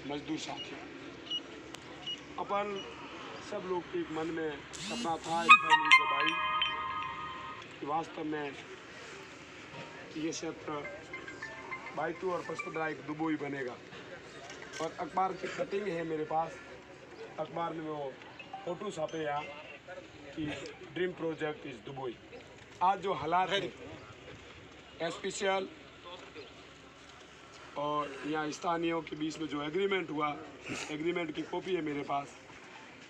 मजदूर साथियों, अपन सब लोग के मन में सपना था इस महीने के भाई कि वास्तव में ये क्षेत्र बायतू और पचपदरा एक दुबई बनेगा। और अखबार की कटिंग है मेरे पास, अखबार में वो फोटो छापे यहाँ कि ड्रीम प्रोजेक्ट इस दुबई। आज जो हालात है स्पेशल और यहाँ स्थानीयों के बीच में जो एग्रीमेंट हुआ, एग्रीमेंट की कॉपी है मेरे पास।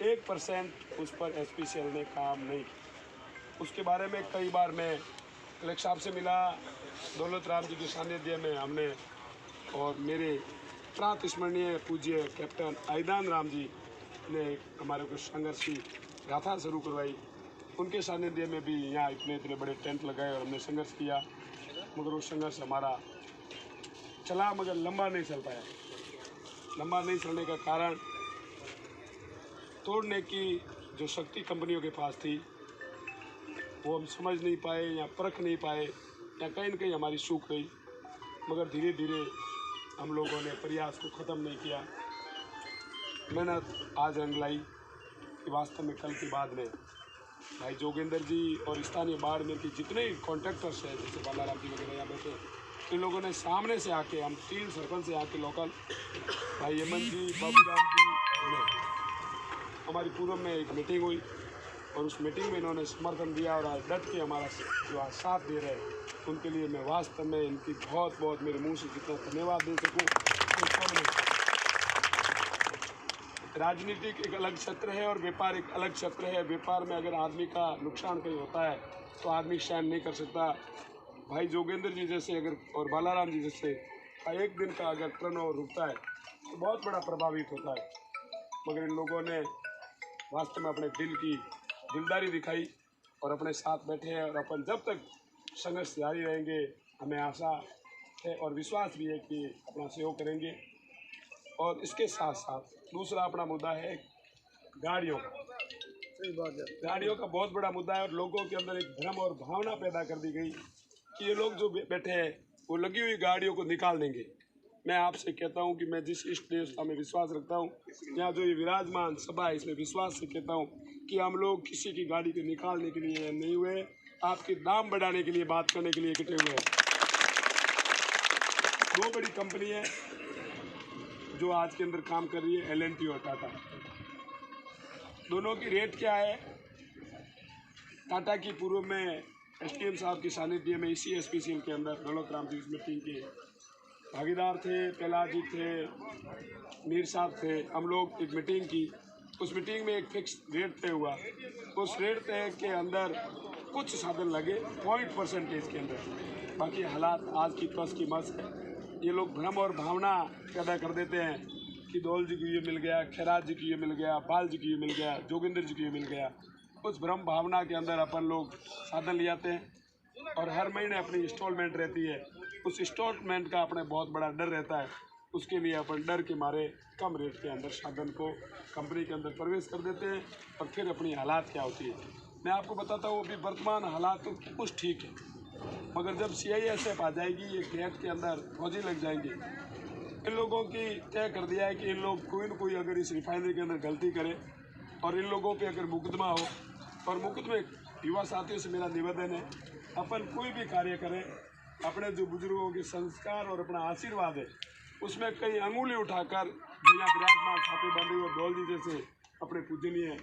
1% उस पर स्पेशल ने काम नहीं किया। उसके बारे में कई बार मैं कलेक्टर साहब से मिला, दौलत राम जी के सानिध्य में हमने, और मेरे प्रात स्मरणीय पूज्य कैप्टन आईदान राम जी ने हमारे को संघर्ष की गाथा शुरू करवाई। उनके सानिध्य में भी यहाँ इतने बड़े टेंट लगाए और हमने संघर्ष किया, मगर वो संघर्ष हमारा चला मगर लंबा नहीं चल पाया। लंबा नहीं चलने का कारण तोड़ने की जो शक्ति कंपनियों के पास थी वो हम समझ नहीं पाए या परख नहीं पाए, या कहीं न कहीं हमारी चूक गई। मगर धीरे धीरे हम लोगों ने प्रयास को ख़त्म नहीं किया। मेहनत आज रंग लाई कि वास्तव में कल के बाद में भाई जोगेंद्र जी और स्थानीय बाड़मेर के जितने कॉन्ट्रैक्टर्स हैं, जैसे बालाराम जी वगैरह यहाँ बैठे, इन लोगों ने सामने से आके, हम 3 सरपंच से आके लोकल भाई यमन जी, बाबूराम जी और मैं, हमारी पूर्व में एक मीटिंग हुई और उस मीटिंग में इन्होंने समर्थन दिया और आज डट के हमारा जो आज साथ दे रहे हैं, उनके लिए मैं वास्तव में इनकी बहुत बहुत मेरे मुंह से जितना धन्यवाद दे सकूँ तो नहीं। राजनीतिक एक अलग क्षेत्र है और व्यापार एक अलग क्षेत्र है। व्यापार में अगर आदमी का नुकसान कहीं होता है तो आदमी सहन नहीं कर सकता। भाई जोगेंद्र जी जैसे अगर और बालाराम जी जैसे एक दिन का अगर टर्नओवर रुकता है तो बहुत बड़ा प्रभावित होता है। मगर इन लोगों ने वास्तव में अपने दिल की दिलदारी दिखाई और अपने साथ बैठे हैं, और अपन जब तक संघर्ष जारी रहेंगे हमें आशा है और विश्वास भी है कि अपना सहयोग करेंगे। और इसके साथ साथ दूसरा अपना मुद्दा है गाड़ियों का। सही बात है, गाड़ियों का बहुत बड़ा मुद्दा है और लोगों के अंदर एक भ्रम और भावना पैदा कर दी गई कि ये लोग जो बैठे हैं वो लगी हुई गाड़ियों को निकाल देंगे। मैं आपसे कहता हूं कि मैं जिस इष्ट देवता में विश्वास रखता हूं, यहाँ जो ये विराजमान सभा है इसमें विश्वास से कहता हूं कि हम लोग किसी की गाड़ी को निकालने के लिए नहीं हुए, आपके दाम बढ़ाने के लिए बात करने के लिए इकट्ठे हुए हैं। 2 बड़ी कंपनी है जो आज के अंदर काम कर रही है, L&T और टाटा। दोनों की रेट क्या है? टाटा की पूर्व में STM साहब की सानिध्य में इसी SPCL के अंदर दौलत राम जी मीटिंग के भागीदार थे, प्रहलाद जी थे, मीर साहब थे। हम लोग एक मीटिंग की, उस मीटिंग में एक फिक्स रेट तय हुआ। उस रेट तय के अंदर कुछ साधन लगे 0.% के अंदर। बाकी हालात आज की कस की मस है। ये लोग भ्रम और भावना पैदा कर देते हैं कि दौल जी को ये मिल गया, खैराज जी को ये मिल गया, बाल जी को ये मिल गया, जोगिंदर जी को ये मिल गया। उस भ्रम भावना के अंदर अपन लोग साधन ले आते हैं और हर महीने अपनी इंस्टॉलमेंट रहती है। उस इंस्टॉलमेंट का अपने बहुत बड़ा डर रहता है, उसके लिए अपन डर के मारे कम रेट के अंदर साधन को कंपनी के अंदर प्रवेश कर देते हैं और फिर अपनी हालात क्या होती है मैं आपको बताता हूँ। अभी वर्तमान हालात तो कुछ ठीक है, मगर जब CISF आ जाएगी, ये गेट के अंदर फौजी लग जाएंगे। इन लोगों की तय कर दिया है कि इन लोग कोई न कोई अगर इस रिफाइनरी के अंदर गलती करे और इन लोगों पे अगर मुकदमा हो, और मुकदमे युवा साथियों से मेरा निवेदन है, अपन कोई भी कार्य करें, अपने जो बुजुर्गों के संस्कार और अपना आशीर्वाद है उसमें कहीं अंगुली उठाकर बिना विराजमान छापे बंधे हुए दौल जी जैसे अपने पूजनीय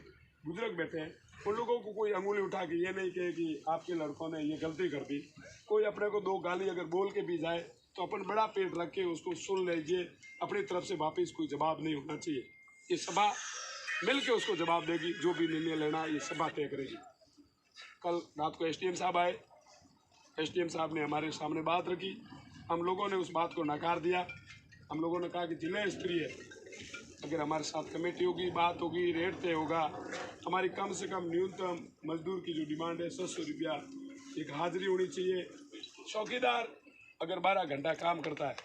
बुजुर्ग बैठे हैं, उन लोगों को कोई अंगुली उठा के ये नहीं कहे कि आपके लड़कों ने ये गलती कर दी। कोई अपने को 2 गाली अगर बोल के भी जाए तो अपन बड़ा पेट रख के उसको सुन लीजिए, अपनी तरफ से वापिस कोई जवाब नहीं होना चाहिए। ये सभा मिल के उसको जवाब देगी, जो भी निर्णय लेना ये सभा तय करेगी। कल रात को STM साहब आए, STM साहब ने हमारे सामने बात रखी, हम लोगों ने उस बात को नकार दिया। हम लोगों ने कहा कि जिला स्तरीय अगर हमारे साथ कमेटी होगी, बात होगी, रेट तय होगा, हमारी कम से कम न्यूनतम मजदूर की जो डिमांड है 700 रुपया एक हाजिरी होनी चाहिए। चौकीदार अगर 12 घंटा काम करता है,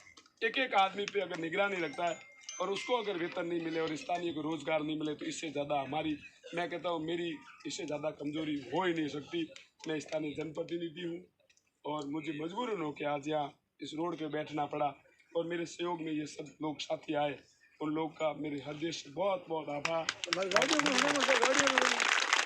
एक आदमी पे अगर निगरानी रखता है और उसको अगर वेतन नहीं मिले और स्थानीय को रोजगार नहीं मिले तो इससे ज़्यादा हमारी, मैं कहता हूँ मेरी इससे ज़्यादा कमजोरी हो ही नहीं सकती। मैं स्थानीय जनप्रतिनिधि हूँ और मुझे मजबूरन हो के आज यहाँ इस रोड पे बैठना पड़ा और मेरे सहयोग में ये सब लोग साथी आए उन लोग का मेरे हृदय से बहुत बहुत आभार।